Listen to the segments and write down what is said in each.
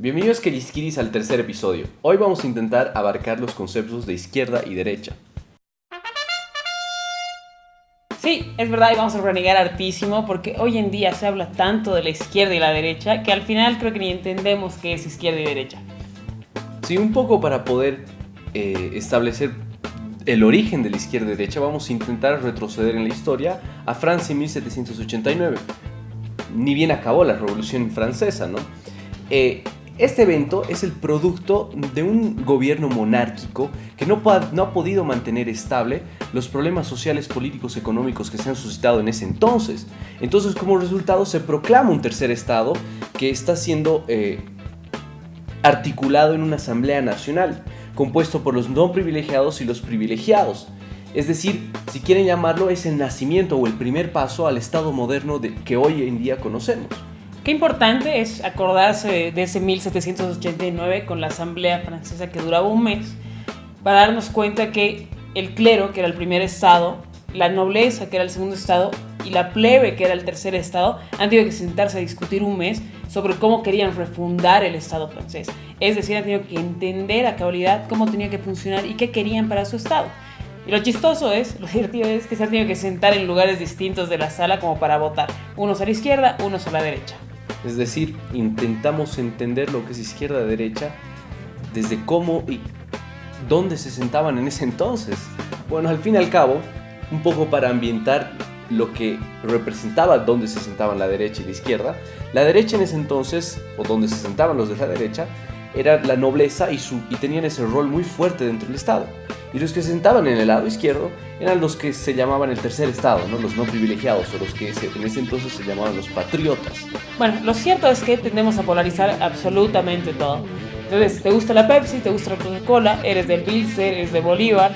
Bienvenidos Kelliskiris al tercer episodio. Hoy vamos a intentar abarcar los conceptos de izquierda y derecha. Sí, es verdad y vamos a renegar hartísimo porque hoy en día se habla tanto de la izquierda y la derecha que al final creo que ni entendemos qué es izquierda y derecha. Sí, un poco para poder establecer el origen de la izquierda y derecha vamos a intentar retroceder en la historia a Francia en 1789. Ni bien acabó la Revolución Francesa, ¿no? Este evento es el producto de un gobierno monárquico que no ha podido mantener estable los problemas sociales, políticos, económicos que se han suscitado en ese entonces. Entonces, como resultado, se proclama un tercer estado que está siendo articulado en una asamblea nacional, compuesto por los no privilegiados y los privilegiados. Es decir, si quieren llamarlo, es el nacimiento o el primer paso al estado moderno que hoy en día conocemos. Qué importante es acordarse de ese 1789 con la Asamblea Francesa que duraba un mes para darnos cuenta que el clero, que era el primer estado, la nobleza, que era el segundo estado, y la plebe, que era el tercer estado, han tenido que sentarse a discutir un mes sobre cómo querían refundar el estado francés. Es decir, han tenido que entender a cabalidad cómo tenía que funcionar y qué querían para su estado. Y lo divertido es que se han tenido que sentar en lugares distintos de la sala como para votar. Unos a la izquierda, unos a la derecha. Es decir, intentamos entender lo que es izquierda-derecha desde cómo y dónde se sentaban en ese entonces. Bueno, al fin y al cabo, un poco para ambientar lo que representaba dónde se sentaban la derecha y la izquierda. La derecha en ese entonces, o donde se sentaban los de la derecha, era la nobleza y tenían ese rol muy fuerte dentro del Estado. Y los que se sentaban en el lado izquierdo eran los que se llamaban el tercer estado, ¿no? Los no privilegiados, o los que en ese entonces se llamaban los patriotas. Bueno, lo cierto es que tendemos a polarizar absolutamente todo. Entonces, ¿te gusta la Pepsi? ¿Te gusta la Coca-Cola? ¿Eres del Pilsen? ¿Eres de Bolívar?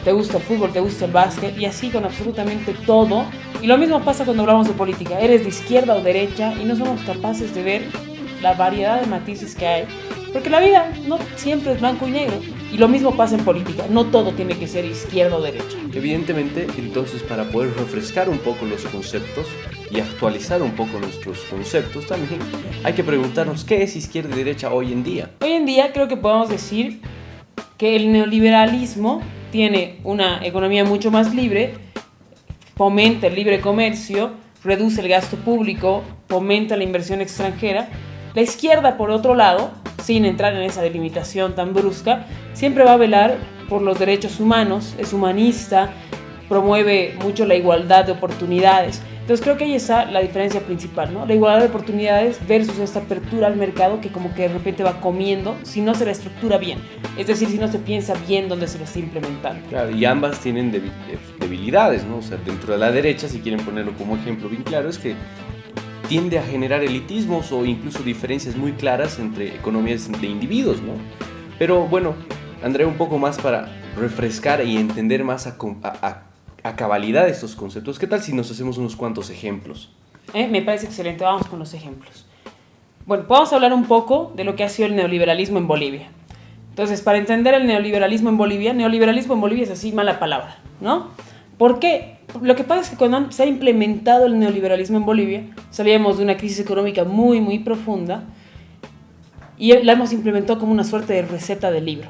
¿Te gusta el fútbol? ¿Te gusta el básquet? Y así con absolutamente todo. Y lo mismo pasa cuando hablamos de política. ¿Eres de izquierda o derecha? Y no somos capaces de ver la variedad de matices que hay. Porque la vida no siempre es blanco y negro. Y lo mismo pasa en política. No todo tiene que ser izquierda o derecha. Evidentemente, entonces, para poder refrescar un poco los conceptos y actualizar un poco nuestros conceptos, también hay que preguntarnos qué es izquierda y derecha hoy en día. Hoy en día creo que podemos decir que el neoliberalismo tiene una economía mucho más libre, fomenta el libre comercio, reduce el gasto público, fomenta la inversión extranjera. La izquierda, por otro lado, sin entrar en esa delimitación tan brusca, siempre va a velar por los derechos humanos, es humanista, promueve mucho la igualdad de oportunidades. Entonces creo que ahí está la diferencia principal, ¿no? La igualdad de oportunidades versus esta apertura al mercado que como que de repente va comiendo si no se la estructura bien. Es decir, si no se piensa bien dónde se lo está implementando. Claro, y ambas tienen debilidades, ¿no? O sea, dentro de la derecha, si quieren ponerlo como ejemplo bien claro, es que tiende a generar elitismos o incluso diferencias muy claras entre economías de individuos, ¿no? Pero bueno, Andrea, un poco más para refrescar y entender más a cabalidad estos conceptos. ¿Qué tal si nos hacemos unos cuantos ejemplos? Me parece excelente, vamos con los ejemplos. Bueno, podemos hablar un poco de lo que ha sido el neoliberalismo en Bolivia. Entonces, para entender el neoliberalismo en Bolivia es así mala palabra, ¿no? ¿Por qué? Lo que pasa es que cuando se ha implementado el neoliberalismo en Bolivia, salíamos de una crisis económica muy, muy profunda y la hemos implementado como una suerte de receta de libro.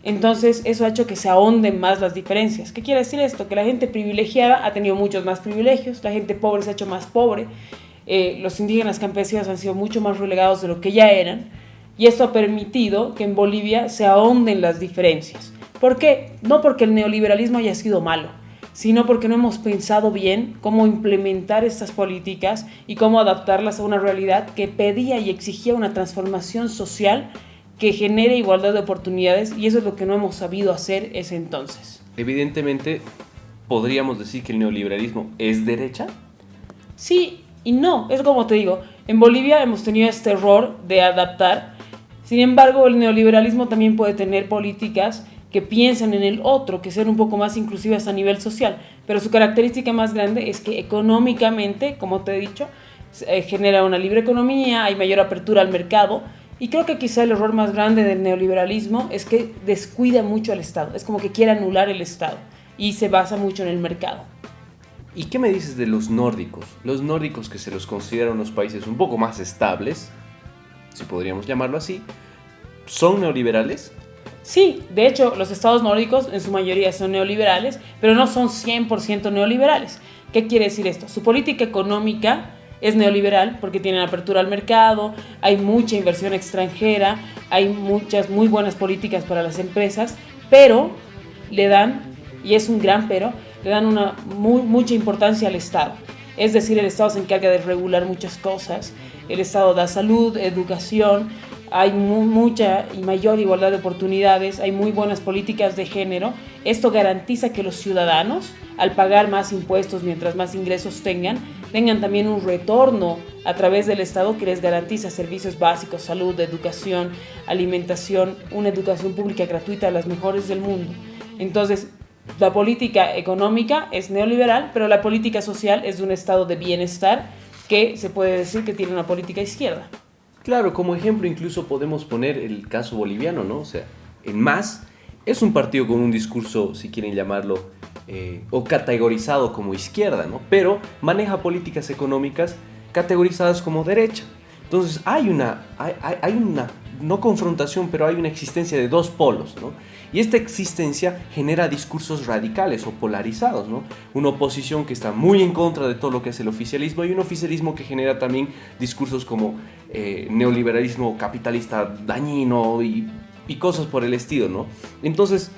Entonces, eso ha hecho que se ahonden más las diferencias. ¿Qué quiere decir esto? Que la gente privilegiada ha tenido muchos más privilegios, la gente pobre se ha hecho más pobre, los indígenas campesinos han sido mucho más relegados de lo que ya eran, y esto ha permitido que en Bolivia se ahonden las diferencias. ¿Por qué? No porque el neoliberalismo haya sido malo, sino porque no hemos pensado bien cómo implementar estas políticas y cómo adaptarlas a una realidad que pedía y exigía una transformación social que genere igualdad de oportunidades, y eso es lo que no hemos sabido hacer ese entonces. Evidentemente, ¿podríamos decir que el neoliberalismo es derecha? Sí y no, es como te digo, en Bolivia hemos tenido este error de adaptar, sin embargo el neoliberalismo también puede tener políticas que piensan en el otro, que sean un poco más inclusivas a nivel social, pero su característica más grande es que económicamente, como te he dicho, genera una libre economía, hay mayor apertura al mercado. Y creo que quizá el error más grande del neoliberalismo es que descuida mucho al Estado. Es como que quiere anular el Estado y se basa mucho en el mercado. ¿Y qué me dices de los nórdicos? Los nórdicos, que se los considera unos países un poco más estables, si podríamos llamarlo así, ¿son neoliberales? Sí, de hecho, los estados nórdicos en su mayoría son neoliberales, pero no son 100% neoliberales. ¿Qué quiere decir esto? Su política económica es neoliberal porque tienen apertura al mercado, hay mucha inversión extranjera, hay muchas muy buenas políticas para las empresas, pero le dan, y es un gran pero, le dan mucha importancia al Estado. Es decir, el Estado se encarga de regular muchas cosas, el Estado da salud, educación, hay mucha y mayor igualdad de oportunidades, hay muy buenas políticas de género. Esto garantiza que los ciudadanos, al pagar más impuestos mientras más ingresos tengan también un retorno a través del Estado que les garantiza servicios básicos, salud, educación, alimentación, una educación pública gratuita de las mejores del mundo. Entonces, la política económica es neoliberal, pero la política social es de un estado de bienestar que se puede decir que tiene una política izquierda. Claro, como ejemplo incluso podemos poner el caso boliviano, ¿no? O sea, en MAS es un partido con un discurso, si quieren llamarlo, o categorizado como izquierda, ¿no? Pero maneja políticas económicas categorizadas como derecha. Entonces hay una, no confrontación, pero hay una existencia de dos polos, ¿no? Y esta existencia genera discursos radicales o polarizados, ¿no? Una oposición que está muy en contra de todo lo que es el oficialismo y un oficialismo que genera también discursos como neoliberalismo capitalista dañino y cosas por el estilo, ¿no? Entonces,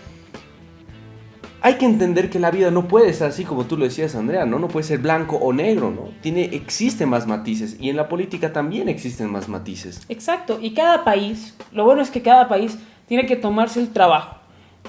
hay que entender que la vida no puede ser así como tú lo decías, Andrea, ¿no? No puede ser blanco o negro, ¿no? Existen más matices y en la política también existen más matices. Exacto, y cada país, lo bueno es que cada país tiene que tomarse el trabajo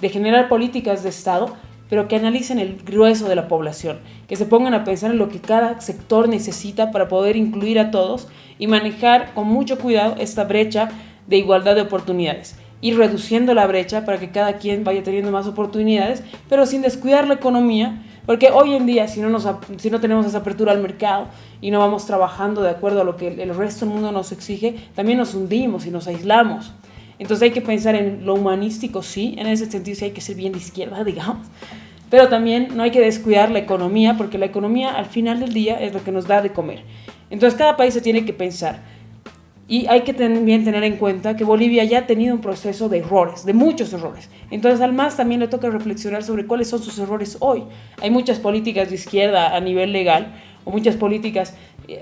de generar políticas de Estado, pero que analicen el grueso de la población, que se pongan a pensar en lo que cada sector necesita para poder incluir a todos y manejar con mucho cuidado esta brecha de igualdad de oportunidades. Ir reduciendo la brecha para que cada quien vaya teniendo más oportunidades, pero sin descuidar la economía, porque hoy en día si no tenemos esa apertura al mercado y no vamos trabajando de acuerdo a lo que el resto del mundo nos exige, también nos hundimos y nos aislamos. Entonces hay que pensar en lo humanístico, sí, en ese sentido sí hay que ser bien de izquierda, digamos, pero también no hay que descuidar la economía, porque la economía al final del día es lo que nos da de comer. Entonces cada país se tiene que pensar. Y hay que también tener en cuenta que Bolivia ya ha tenido un proceso de errores, de muchos errores. Entonces al MAS también le toca reflexionar sobre cuáles son sus errores hoy. Hay muchas políticas de izquierda a nivel legal, o muchas políticas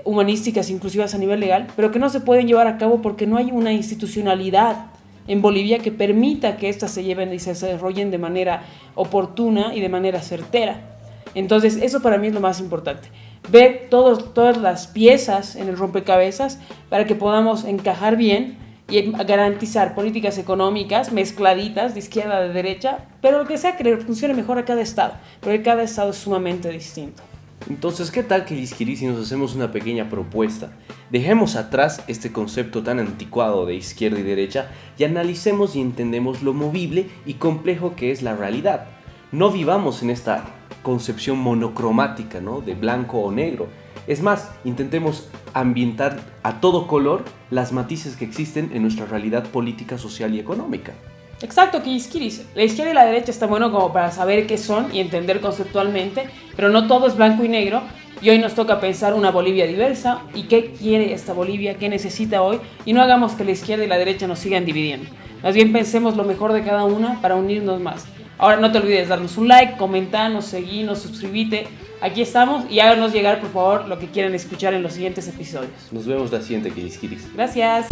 humanísticas inclusivas a nivel legal, pero que no se pueden llevar a cabo porque no hay una institucionalidad en Bolivia que permita que éstas se lleven y se desarrollen de manera oportuna y de manera certera. Entonces eso para mí es lo más importante. Ver todas las piezas en el rompecabezas para que podamos encajar bien y garantizar políticas económicas mezcladitas de izquierda a de derecha, pero lo que sea que le funcione mejor a cada estado, porque cada estado es sumamente distinto. Entonces, ¿qué tal que Lisquiri si nos hacemos una pequeña propuesta? Dejemos atrás este concepto tan anticuado de izquierda y derecha y analicemos y entendemos lo movible y complejo que es la realidad. No vivamos en esta concepción monocromática, ¿no? De blanco o negro. Es más, intentemos ambientar a todo color las matices que existen en nuestra realidad política, social y económica. Exacto, Quisquiris. La izquierda y la derecha está bueno como para saber qué son y entender conceptualmente, pero no todo es blanco y negro. Y hoy nos toca pensar una Bolivia diversa y qué quiere esta Bolivia, qué necesita hoy, y no hagamos que la izquierda y la derecha nos sigan dividiendo. Más bien pensemos lo mejor de cada una para unirnos más. Ahora no te olvides darnos un like, comentarnos, seguirnos, suscribirte. Aquí estamos y háganos llegar por favor lo que quieran escuchar en los siguientes episodios. Nos vemos la siguiente, Quisquiris. Gracias.